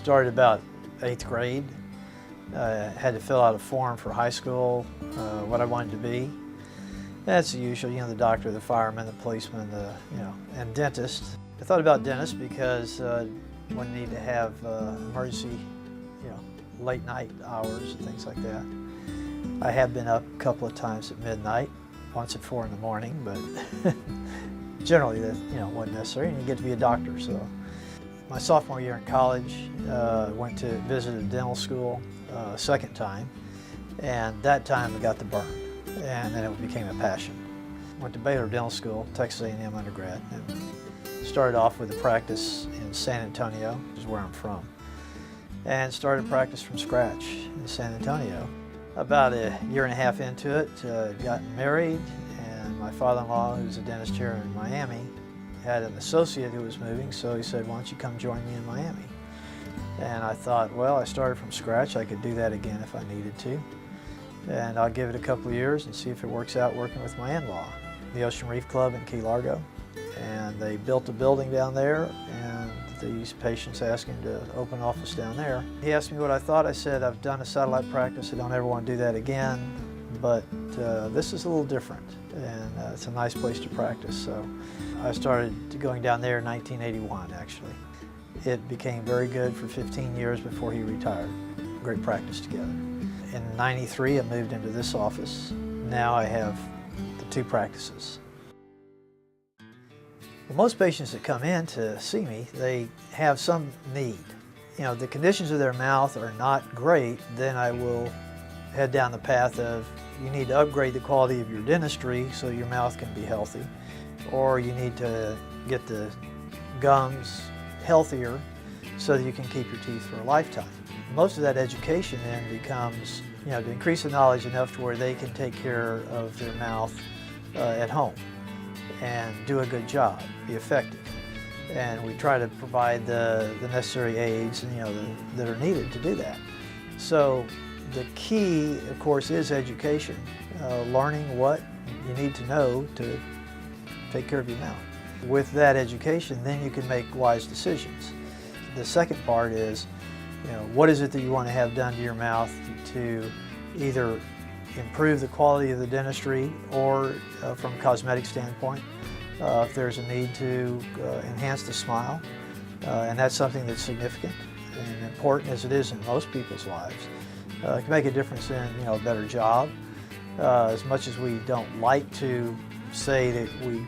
Started about 8th grade. Had to fill out a form for high school, what I wanted to be. That's the usual, the doctor, the fireman, the policeman, and dentist. I thought about dentist because one need to have emergency, late night hours and things like that. I have been up a couple of times at midnight, once at 4 in the morning, but generally that wasn't necessary, and you get to be a doctor. So my sophomore year in college, went to visit a dental school a second time, and that time I got the burn, and then it became a passion. Went to Baylor Dental School, Texas A&M undergrad, and started off with a practice in San Antonio, which is where I'm from, and started practice from scratch in San Antonio. About a year and a half into it, gotten married, and my father-in-law, who's a dentist here in Miami, had an associate who was moving, so he said, "Why don't you come join me in Miami?" And I thought, well, I started from scratch. I could do that again if I needed to. And I'll give it a couple of years and see if it works out working with my in-law, the Ocean Reef Club in Key Largo. And they built a building down there, and these patients asked him to open an office down there. He asked me what I thought. I said, I've done a satellite practice. I don't ever want to do that again, but this is a little different, and it's a nice place to practice. So I started going down there in 1981, actually. It became very good for 15 years before he retired. Great practice together. In '93, I moved into this office. Now I have the 2 practices. Well, most patients that come in to see me, they have some need. The conditions of their mouth are not great, then I will head down the path of you need to upgrade the quality of your dentistry so your mouth can be healthy, or you need to get the gums healthier so that you can keep your teeth for a lifetime. Most of that education then becomes, to increase the knowledge enough to where they can take care of their mouth at home and do a good job, be effective. And we try to provide the necessary aids, that are needed to do that. So the key, of course, is education, learning what you need to know to take care of your mouth. With that education, then you can make wise decisions. The second part is, what is it that you want to have done to your mouth to either improve the quality of the dentistry or from a cosmetic standpoint, if there's a need to enhance the smile, and that's something that's significant and important as it is in most people's lives. It can make a difference in a better job. As much as we don't like to say that we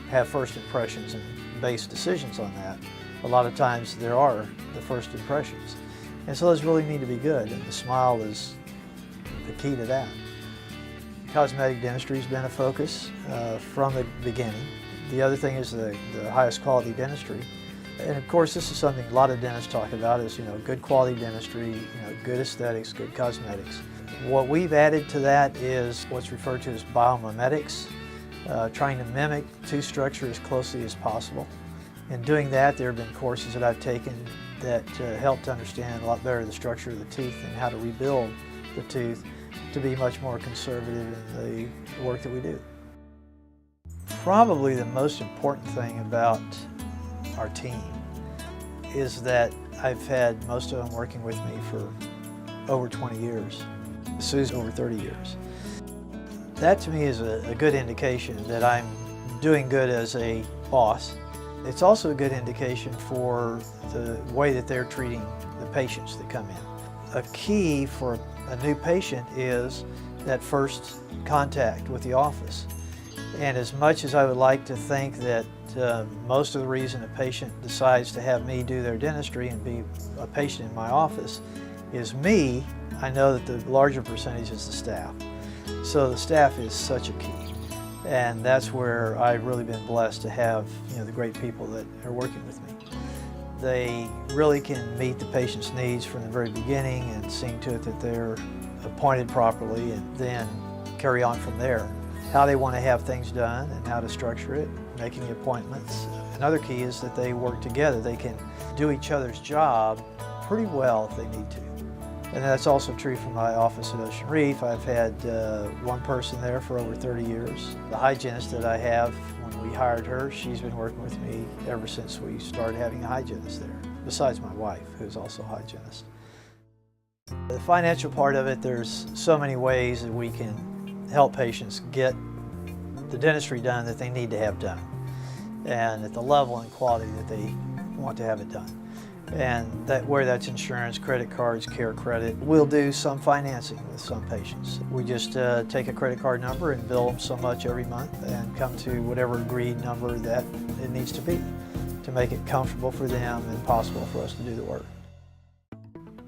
have first impressions and base decisions on that, a lot of times there are the first impressions. And so those really need to be good, and the smile is the key to that. Cosmetic dentistry has been a focus from the beginning. The other thing is the highest quality dentistry. And of course, this is something a lot of dentists talk about is, good quality dentistry, good aesthetics, good cosmetics. What we've added to that is what's referred to as biomimetics, trying to mimic tooth structure as closely as possible. In doing that, there have been courses that I've taken that help to understand a lot better the structure of the teeth and how to rebuild the tooth to be much more conservative in the work that we do. Probably the most important thing about our team is that I've had most of them working with me for over 20 years. Sue's over 30 years. That to me is a good indication that I'm doing good as a boss. It's also a good indication for the way that they're treating the patients that come in. A key for a new patient is that first contact with the office. And as much as I would like to think that most of the reason a patient decides to have me do their dentistry and be a patient in my office is me, I know that the larger percentage is the staff. So the staff is such a key. And that's where I've really been blessed to have the great people that are working with me. They really can meet the patient's needs from the very beginning and seeing to it that they're appointed properly, and then carry on from there. How they want to have things done and how to structure it, making the appointments. Another key is that they work together. They can do each other's job pretty well if they need to. And that's also true for my office at Ocean Reef. I've had one person there for over 30 years. The hygienist that I have, when we hired her, she's been working with me ever since we started having a hygienist there. besides my wife, who's also a hygienist. The financial part of it, there's so many ways that we can help patients get the dentistry done that they need to have done, and at the level and quality that they want to have it done. And where that's insurance, credit cards, care credit. We'll do some financing with some patients. We just take a credit card number and bill them so much every month and come to whatever agreed number that it needs to be to make it comfortable for them and possible for us to do the work.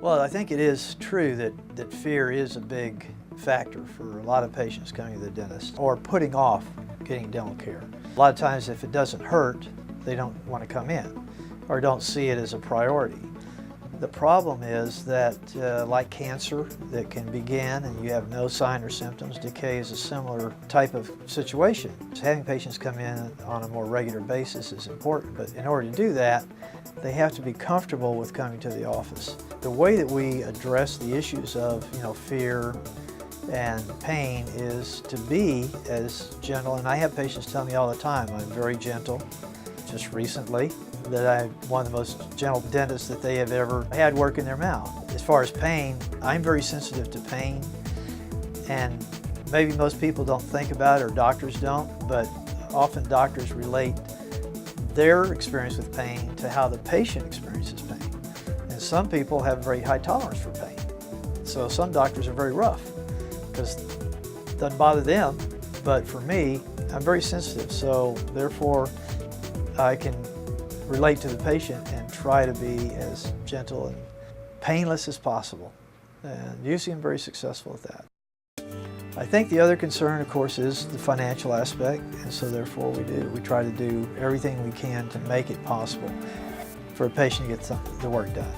Well, I think it is true that fear is a big factor for a lot of patients coming to the dentist or putting off getting dental care. A lot of times if it doesn't hurt, they don't want to come in or don't see it as a priority. The problem is that, like cancer, that can begin and you have no sign or symptoms, decay is a similar type of situation. Having patients come in on a more regular basis is important, but in order to do that, they have to be comfortable with coming to the office. The way that we address the issues of fear and pain is to be as gentle, and I have patients tell me all the time, I'm very gentle. Just recently, that I'm one of the most gentle dentists that they have ever had work in their mouth. As far as pain, I'm very sensitive to pain, and maybe most people don't think about it, or doctors don't, but often doctors relate their experience with pain to how the patient experiences pain. And some people have very high tolerance for pain. So some doctors are very rough because it doesn't bother them, but for me, I'm very sensitive, so therefore I can relate to the patient and try to be as gentle and painless as possible. And usually I'm very successful at that. I think the other concern, of course, is the financial aspect, and so therefore we try to do everything we can to make it possible for a patient to get the work done.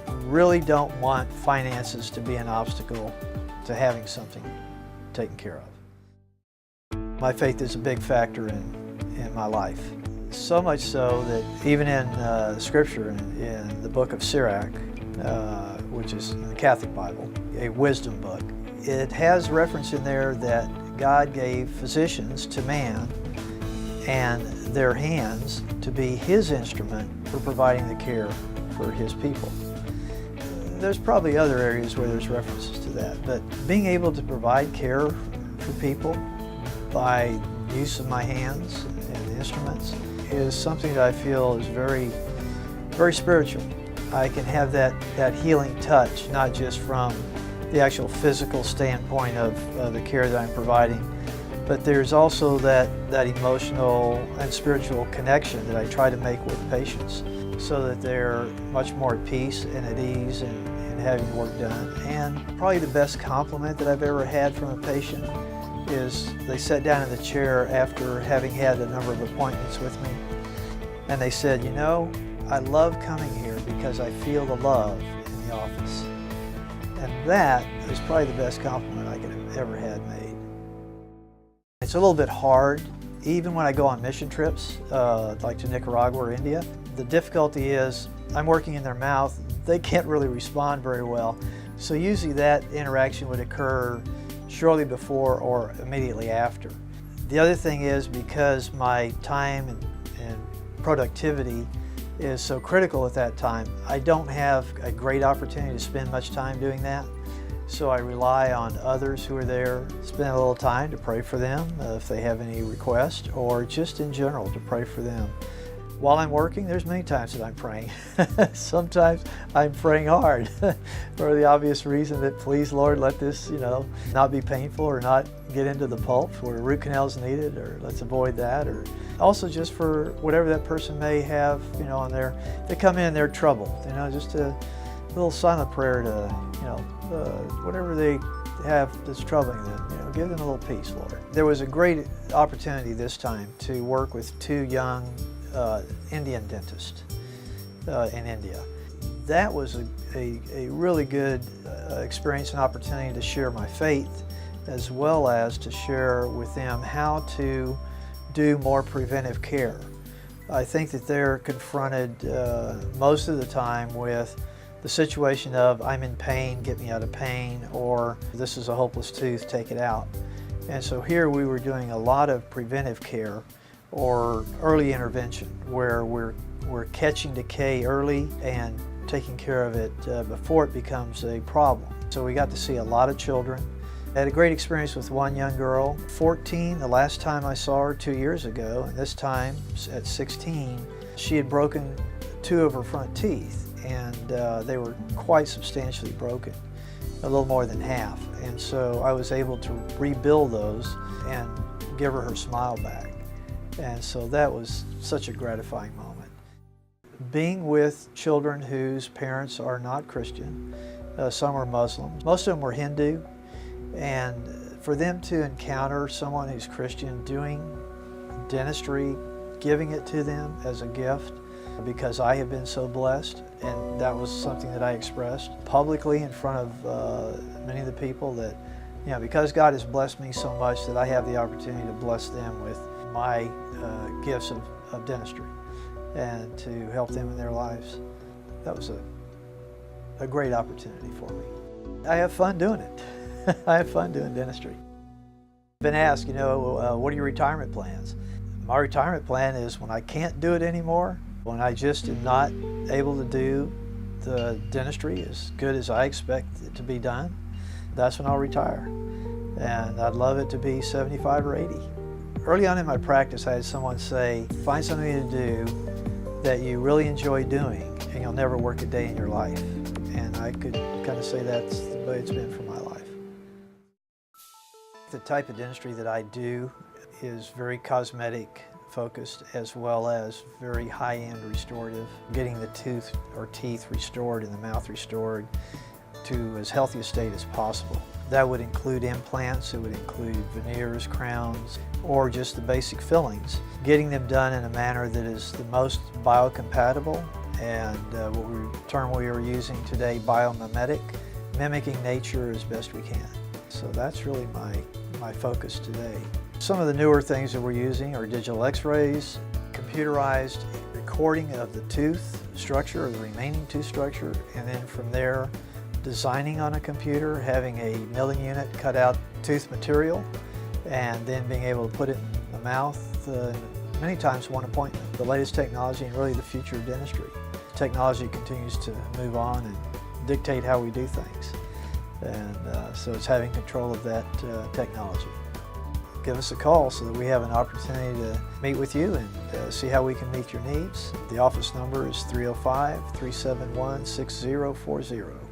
We really don't want finances to be an obstacle to having something taken care of. My faith is a big factor in my life. So much so that even in Scripture, in the book of Tschirhart, which is the Catholic Bible, a wisdom book, it has reference in there that God gave physicians to man and their hands to be His instrument for providing the care for His people. There's probably other areas where there's references to that, but being able to provide care for people by use of my hands and instruments is something that I feel is very, very spiritual. I can have that healing touch, not just from the actual physical standpoint of the care that I'm providing, but there's also that emotional and spiritual connection that I try to make with patients so that they're much more at peace and at ease in having the work done. And probably the best compliment that I've ever had from a patient is they sat down in the chair after having had a number of appointments with me, and they said, I love coming here because I feel the love in the office. And that is probably the best compliment I could have ever had made. It's a little bit hard, even when I go on mission trips, like to Nicaragua or India. The difficulty is I'm working in their mouth, they can't really respond very well. So usually that interaction would occur shortly before or immediately after. The other thing is, because my time and productivity is so critical at that time, I don't have a great opportunity to spend much time doing that. So I rely on others who are there, spend a little time to pray for them if they have any requests, or just in general to pray for them. While I'm working, there's many times that I'm praying. Sometimes I'm praying hard for the obvious reason that, please Lord, let this not be painful or not get into the pulp where root canals needed, or let's avoid that, or also just for whatever that person may have on their, they come in, they're troubled, just a little silent prayer to whatever they have that's troubling them, give them a little peace, Lord. There was a great opportunity this time to work with two young Indian dentist in India. That was a really good experience and opportunity to share my faith, as well as to share with them how to do more preventive care. I think that they're confronted most of the time with the situation of, I'm in pain, get me out of pain, or this is a hopeless tooth, take it out. And so here we were doing a lot of preventive care or early intervention, where we're we're catching decay early and taking care of it before it becomes a problem. So we got to see a lot of children. I had a great experience with one young girl, 14, the last time I saw her 2 years ago, and this time at 16, she had broken 2 of her front teeth, and they were quite substantially broken, a little more than half. And so I was able to rebuild those and give her smile back. And so that was such a gratifying moment. Being with children whose parents are not Christian, some are Muslims, most of them were Hindu, and for them to encounter someone who's Christian doing dentistry, giving it to them as a gift, because I have been so blessed, and that was something that I expressed publicly in front of many of the people, that because God has blessed me so much that I have the opportunity to bless them with my gifts of dentistry and to help them in their lives. That was a great opportunity for me. I have fun doing it. I have fun doing dentistry. I've been asked, what are your retirement plans? My retirement plan is when I can't do it anymore, when I just am not able to do the dentistry as good as I expect it to be done, that's when I'll retire. And I'd love it to be 75 or 80. Early on in my practice, I had someone say, find something to do that you really enjoy doing, and you'll never work a day in your life. And I could kind of say that's the way it's been for my life. The type of dentistry that I do is very cosmetic focused, as well as very high-end restorative, getting the tooth or teeth restored and the mouth restored to as healthy a state as possible. That would include implants, it would include veneers, crowns, or just the basic fillings. Getting them done in a manner that is the most biocompatible, and term we are using today, biomimetic, mimicking nature as best we can. So that's really my focus today. Some of the newer things that we're using are digital x-rays, computerized recording of the tooth structure or the remaining tooth structure, and then from there designing on a computer, having a milling unit cut out tooth material, and then being able to put it in the mouth, many times one appointment. The latest technology and really the future of dentistry. Technology continues to move on and dictate how we do things. And so it's having control of that technology. Give us a call so that we have an opportunity to meet with you and see how we can meet your needs. The office number is 305-371-6040.